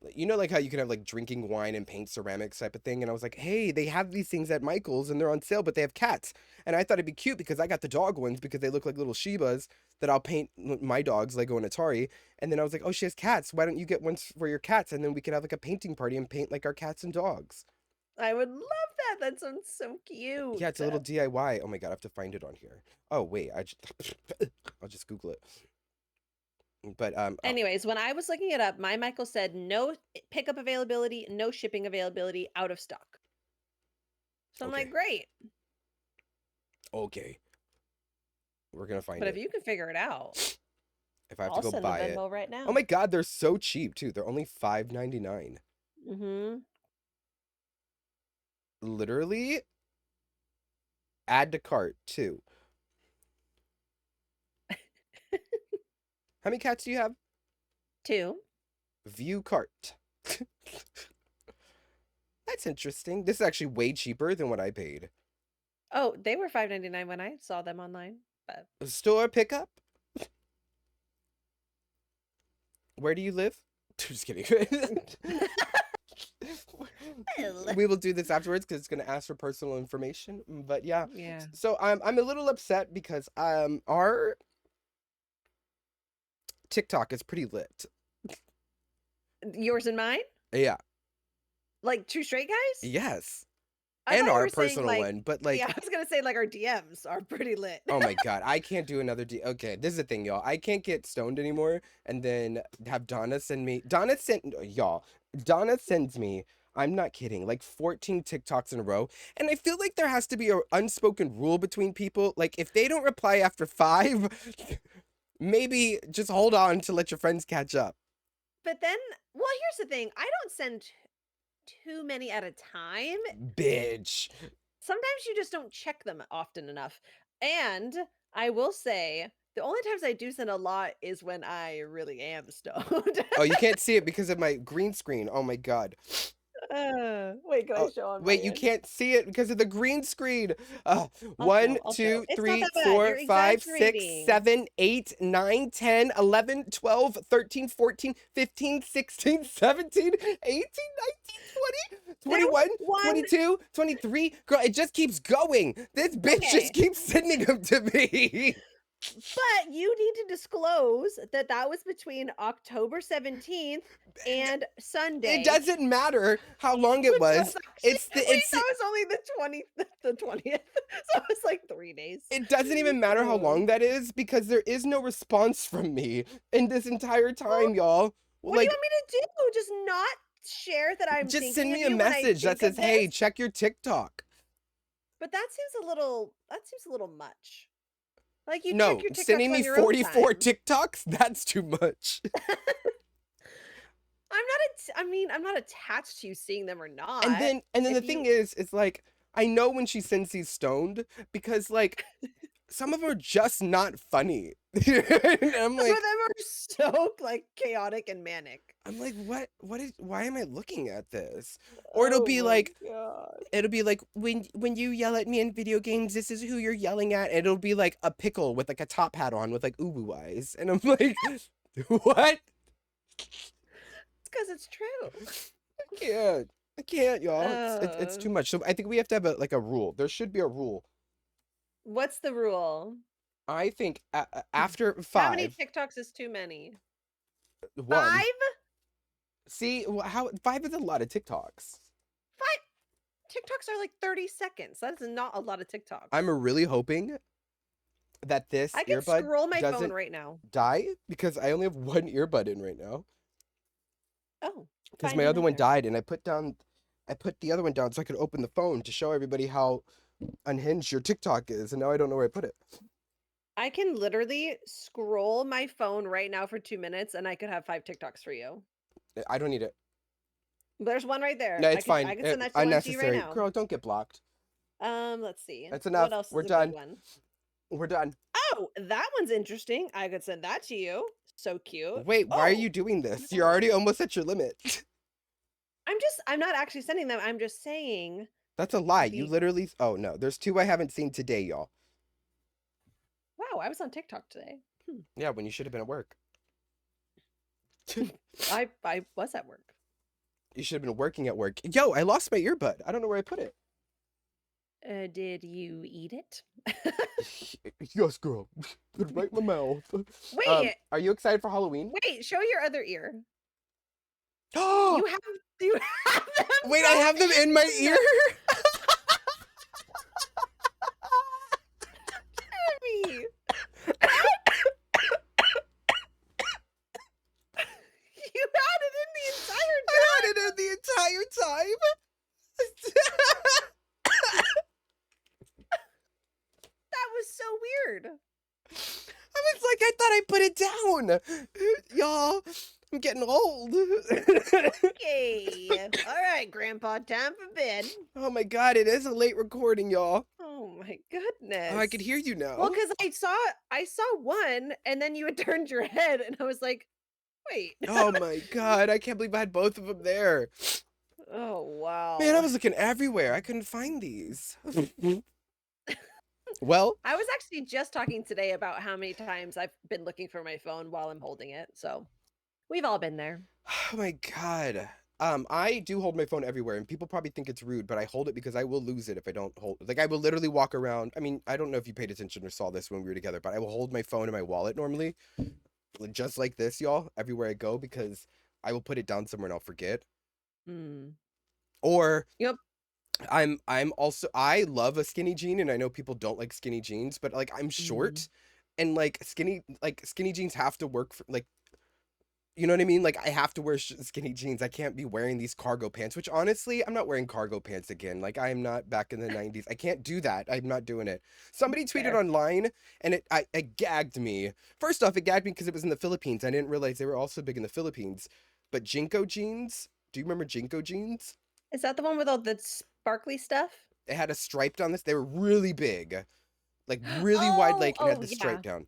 like how you can have like drinking wine and paint ceramics type of thing. And I was like, hey, they have these things at Michael's and they're on sale, but they have cats. And I thought it'd be cute because I got the dog ones because they look like little Shibas that I'll paint my dogs, Lego and Atari. And then I was like, oh, she has cats. Why don't you get ones for your cats? And then we could have like a painting party and paint like our cats and dogs. I would love that. That sounds so cute. Yeah, it's a little DIY. Oh my God, I have to find it on here. Oh, wait, I'll just Google it. But Anyways, when I was looking it up, my Michael said no pickup availability, no shipping availability, out of stock. So I'm Okay. like, great. Okay. We're gonna find But it. if you can figure it out, If I have I'll to go send buy a it. Venmo right now. Oh my God, they're so cheap too. They're only $5.99. Mm-hmm. Literally, add to cart too. How many cats do you have? 2. View cart. That's interesting. This is actually way cheaper than what I paid. Oh, they were $5.99 when I saw them online. But Store pickup? Where do you live? Just kidding. We will do this afterwards because it's going to ask for personal information. But yeah. yeah. So I'm a little upset because our TikTok is pretty lit. Yours and mine? Yeah. Like 2 straight guys? Yes. I And thought you our were saying, personal like, one, but like, yeah, I was gonna say like our DMs are pretty lit. oh my God, I can't do another Okay, this is the thing, y'all. I can't get stoned anymore and then have Donna send me. Donna sends me. I'm not kidding, like 14 TikToks in a row. And I feel like there has to be an unspoken rule between people. Like if they don't reply after 5, maybe just hold on to let your friends catch up. But then, well, here's the thing. I don't send too many at a time. Bitch. Sometimes you just don't check them often enough. And I will say, the only times I do send a lot is when I really am stoned. Oh, you can't see it because of my green screen. Oh my God. Wait, can I Oh, show on my wait, you end? can't see it because of the green screen. I'll 1, show. 2, It's not 3, that bad. 4, You're 5, 6, exaggerating. 7, 8, 9, 10, 11, 12, 13, 14, 15, 16, 17, 18, 19, 20, 21, 22, 23. Girl, it just keeps going. This bitch Okay. just keeps sending them to me. But you need to disclose that that was between October 17th and Sunday. It doesn't matter how long it which was. actually, It's the wait, it's that was only the 20th. So it was like 3 days. It doesn't even matter how long that is because there is no response from me in this entire time, y'all. What do you want me to do? Just not share that I'm just thinking send of me a you when I message that think of says, "Hey, this? check your TikTok." But that seems a little much. Like you No, check your TikToks sending me on your own 44 time. TikToks, that's too much. I'm not attached to you seeing them or not. And then the If thing you is like I know when she sends these stoned because like some of them are just not funny. And I'm some like, of them are so like chaotic and manic. I'm like, why am I looking at this? Or it'll be my like, God. it'll be like when you yell at me in video games, this is who you're yelling at. And it'll be like a pickle with like a top hat on with like ubu eyes. And I'm like, what? It's because it's true. I can't. I can't, y'all. It's Uh, too much. So I think we have to have a rule. There should be a rule. what's the rule? I think after How many 5, TikToks is too many? 1. 5? See, how 5 is a lot of TikToks. 5 TikToks are like 30 seconds. That is not a lot of I'm TikToks. really hoping that this I can earbud scroll my phone doesn't right now. die because I only have one earbud in right now. Oh, Because find my other one another. died, and I put the other one down so I could open the phone to show everybody how unhinged your TikTok is, and now I don't know where I put it. I can literally scroll my phone right now for 2 minutes and I could have 5 TikToks for you. I don't need it. There's one right there. No, I it's could fine. I could send that one to you right Unnecessary. now. Girl, don't get blocked. Let's see. That's What enough. else We're is a good done. one? We're done. Oh, that one's interesting. I could send that to you. So cute. Wait, why are Oh, you doing this? You're no. already almost at your limit. I'm not actually sending them. I'm just saying That's a lie. You the literally. Oh no, there's 2 I haven't seen today, y'all. wow, I was on TikTok today. Yeah, when you should have been at work. I was at work. You should have been working at work. Yo, I lost my earbud. I don't know where I put it. Did you eat it? Yes, girl. Put it right in my mouth. Wait, Are you excited for Halloween? wait, show your other ear. Oh, You have you have them wait, I have them in my going. ear. Me. You had it in the entire I time. had it in the entire time. That was so weird. I was like, I thought I put it down. Y'all, I'm getting old. Okay. All right, Grandpa, time for bed. Oh my god, it is a late recording, y'all. Oh my goodness. Oh, I could hear you now. Well, because I saw one, and then you had turned your head, and I was like, wait. Oh my god, I can't believe I had both of them there. Oh wow. Man, I was looking everywhere. I couldn't find these. Well, I was actually just talking today about how many times I've been looking for my phone while I'm holding it. So we've all been there. oh my god. I do hold my phone everywhere, and people probably think it's rude, but I hold it because I will lose it if I don't hold. Like, I will literally walk around. I mean, I don't know if you paid attention or saw this when we were together, but I will hold my phone in my wallet normally, just like this, y'all, everywhere I go, because I will put it down somewhere and I'll forget. Mm. Or Yep. I'm also I love a skinny jean, and I know people don't like skinny jeans, but like I'm short, and like skinny jeans have to work for like. You know what I mean? Like, I have to wear skinny jeans. I can't be wearing these cargo pants, which honestly, I'm not wearing cargo pants again. Like, I am not back in the 90s. I can't do that. I'm not doing it. Somebody tweeted Fair. online, and it gagged me. First off, it gagged me because it was in the Philippines. I didn't realize they were also big in the Philippines. But Jinko jeans, do you remember Jinko jeans? Is that the one with all the sparkly stuff? It had a stripe down this. They were really big, like really wide leg, and had the Yeah. stripe down.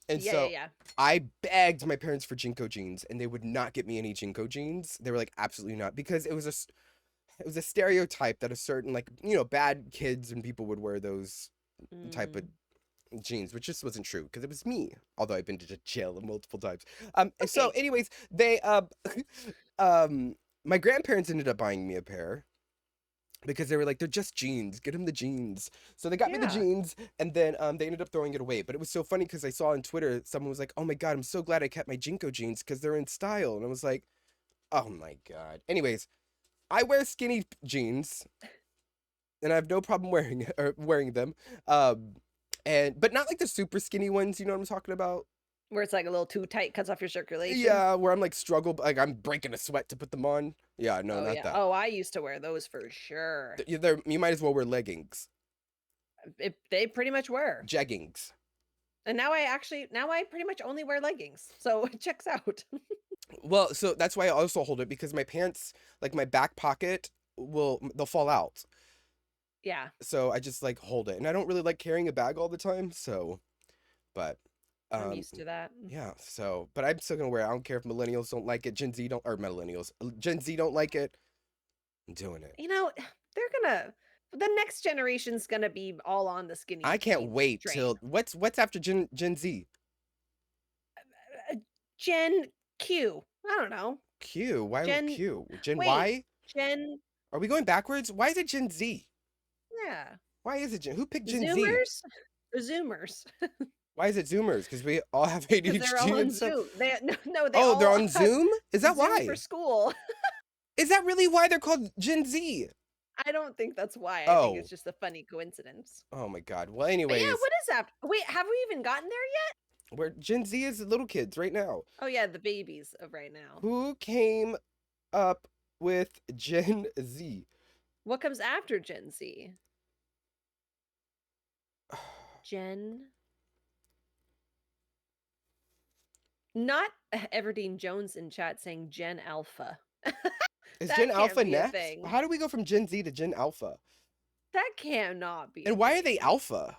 And Yeah, so yeah. I begged my parents for Jinko jeans, and they would not get me any Jinko jeans. They were like, absolutely not, because it was it was a stereotype that a certain, like, bad kids and people would wear those type of jeans, which just wasn't true because it was me. Although I've been to jail multiple times. So Okay. anyways, they my grandparents ended up buying me a pair because they were like, they're just jeans, get him the jeans. So they got me the Yeah. jeans, and then they ended up throwing it away. But it was so funny because I saw on Twitter someone was like, oh my god, I'm so glad I kept my Jinko jeans because they're in style. And I was like, oh my god. Anyways, I wear skinny jeans, and I have no problem wearing them. But not like the super skinny ones, you know what I'm talking about? Where it's like a little too tight, cuts off your circulation. Yeah, where I'm like like I'm breaking a sweat to put them on. Yeah, no, Oh not yeah. that. Oh, I used to wear those for sure. You might as well wear leggings, They pretty much were. jeggings. And now I pretty much only wear leggings. So it checks out. Well, so that's why I also hold it, because my pants, like my back pocket, they'll fall out. Yeah. So I just like hold it, and I don't really like carrying a bag all the time. So, but I'm used to that. yeah. So, but I'm still gonna wear it. I don't care if millennials don't like it, Gen Z don't, or millennials, Gen Z don't like it. I'm doing it. You know, the next generation's gonna be all on the skinny I can't jeans wait train. till what's after Gen Z. Gen Q. I don't know. Q. Why Gen Q? Gen wait, Y? Gen Are we going backwards? Why is it Gen Z? Yeah. Why is it Who picked Gen Z? Zoomers? The Zoomers. Why is it Zoomers? Because we all have Because they're all ADHD on and stuff. Zoom. No, they Oh, they're all on have Zoom? Is that Zoom why? for school. Is that really why they're called Gen Z? I don't think that's why. I think Oh. it's just a funny coincidence. Oh my God. Well, But anyways, yeah, what is that? Wait, have we even gotten there yet? we're Gen Z is little kids right now. Oh yeah, the babies of right now. Who came up with Gen Z? What comes after Gen Z? Gen. Not Everdeen Jones in chat saying Gen Alpha. Is That Gen can't Alpha be a next? thing. How do we go from Gen Z to Gen Alpha? That cannot be. And why are they Alpha?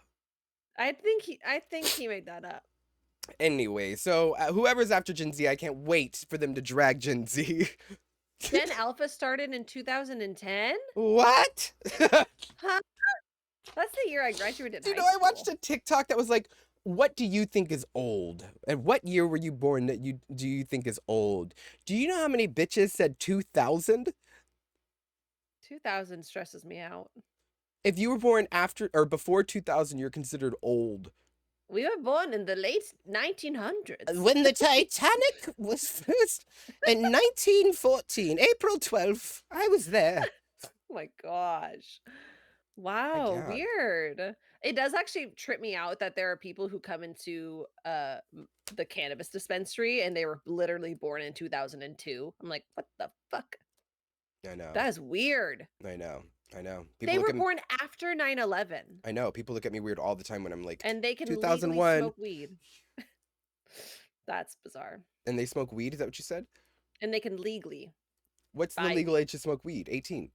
I think he made that up. Anyway, so whoever's after Gen Z, I can't wait for them to drag Gen Z. Gen Alpha started in 2010? What? Huh? That's the year I graduated You high know, I school. watched a TikTok that was like, what do you think is old? And what year were you born that do you think is old? Do you know how many bitches said 2000? 2000 stresses me out. If you were born after or before 2000, you're considered old. We were born in the late 1900s. When the Titanic was first in 1914, April 12th, I was there. Oh my gosh. Wow, yeah. weird. It does actually trip me out that there are people who come into the cannabis dispensary and they were literally born in 2002. I'm like, what the fuck? I know. That is weird. I know. They were born after 9/11 I know. People look at me weird all the time when I'm like, and they can legally 2001. smoke weed. That's bizarre. And they smoke weed? Is that what you said? And they can legally. What's the buy legal weed. age to smoke weed? 18.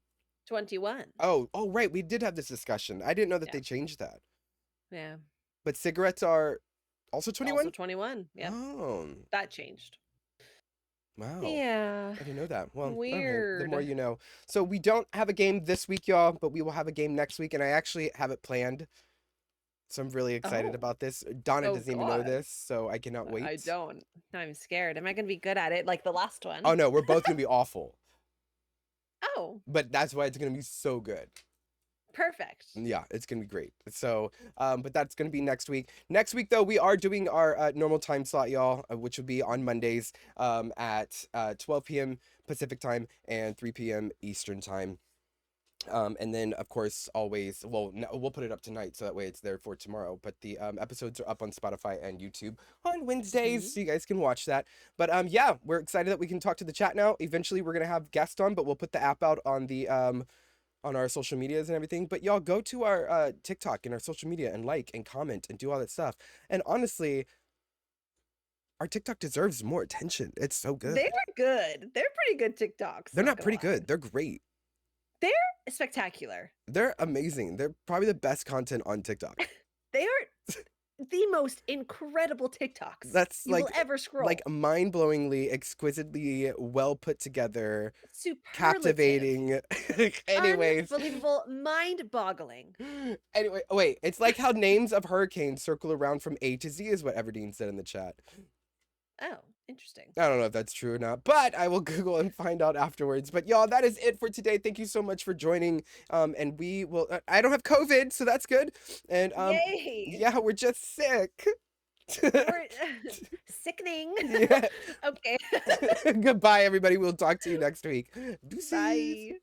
21. Oh, right. We did have this discussion. I didn't know that Yeah. they changed that. Yeah. But cigarettes are also 21? Also 21. Yeah. Oh, That changed. wow. Yeah. I didn't know that. Well, all right, the Weird. more you know. So we don't have a game this week, y'all, but we will have a game next week, and I actually have it planned. So I'm really excited Oh. about this. Donna Oh, doesn't even know God. this, so I cannot wait. I don't. I'm scared. Am I going to be good at it like the last one? Oh, no, we're both going to be awful. Oh, But that's why it's going to be so good. perfect. Yeah, it's gonna be great. So, but that's gonna be next week. Next week, though, we are doing our normal time slot, y'all, which will be on Mondays at 12 p.m. Pacific time and 3 p.m. Eastern time. And then, of course, always, well, we'll put it up tonight so that way it's there for tomorrow. But the episodes are up on Spotify and YouTube on Wednesdays, so you guys can watch that. But yeah, we're excited that we can talk to the chat now. Eventually, we're gonna have guests on, but we'll put the app out on the on our social medias and everything. But y'all go to our TikTok and our social media and like and comment and do all that stuff. And honestly, our TikTok deserves more attention. It's so good. They're good. They're pretty good TikToks. They're not gonna pretty lie. good. They're great. They're spectacular. They're amazing. They're probably the best content on TikTok. They are the most incredible TikToks That's you will ever scroll. like mind-blowingly, exquisitely well put together, Superlative. captivating. Anyways. Unbelievable, mind-boggling. Anyway, wait. It's like how names of hurricanes circle around from A to Z is what Everdeen said in the chat. Oh, interesting. I don't know if that's true or not, but I will Google and find out afterwards. But y'all, that is it for today. Thank you so much for joining. And we will. I don't have COVID, so that's good. And Yay! yeah, we're just sick. We're sickening. Yeah. Okay. Goodbye, everybody. We'll talk to you next week. Deuces. Bye.